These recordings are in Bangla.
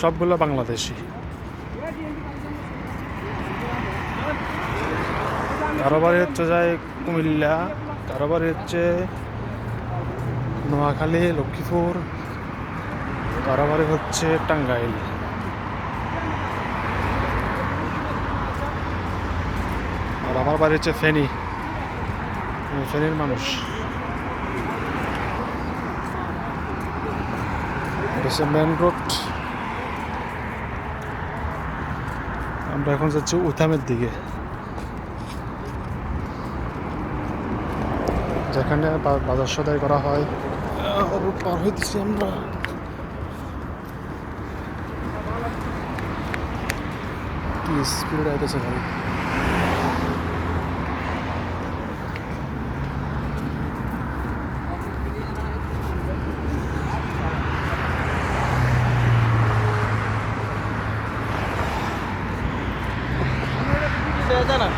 সবগুলো বাংলাদেশি। কারো বাড়ি হচ্ছে যায় কুমিল্লা, কারো বাড়ি হচ্ছে নোয়াখালী, লক্ষ্মীপুর, কারো বাড়ি হচ্ছে টাঙ্গাইল। আর আমার বাড়ি হচ্ছে ফেনী, ফেনীর মানুষ। Main road. আমরা এখন যাচ্ছি উথামের দিকে, যেখানে বাজার সদাই করা হয়। পার হইতেছি আমরা। কি স্পিড আইতেছে গাড়ি। জানা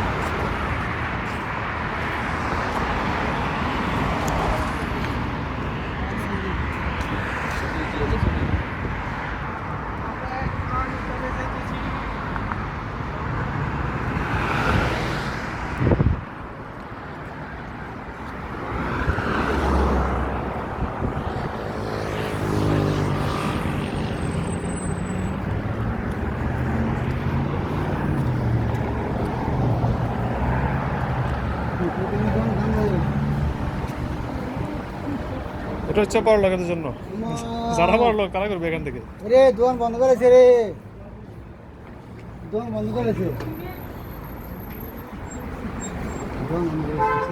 এটা হচ্ছে বড় লোকের জন্য। যারা বড় লোক তারা করবে এখান থেকে। রে দোকান বন্ধ করেছে রে, দোকান বন্ধ করেছে, দোকান বন্ধ করেছে।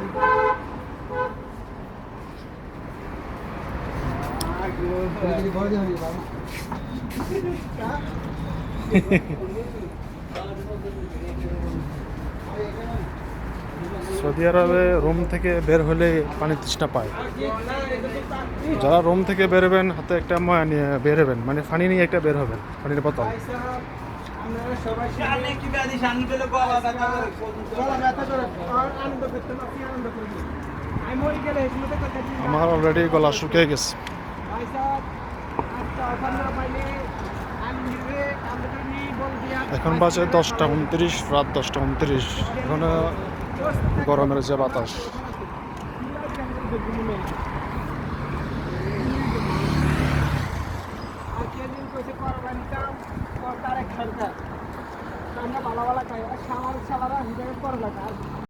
সৌদি আরবে রুম থেকে বের হলে পানি তৃষ্ণা পায়। যারা রুম থেকে বেরোবেন হাতে একটা ময়া নিয়ে বেরোবেন, মানে পানি নিয়ে একটা বের হবেন, পানির বোতল। আমার অলরেডি গলা শুকিয়ে গেছে। এখন বাজে 10টা 29, রাত 10টা 29। এখন গরমের যে বাতাস। আমরা ভালো ভালো খাই, আর সালারা হিসাবে করে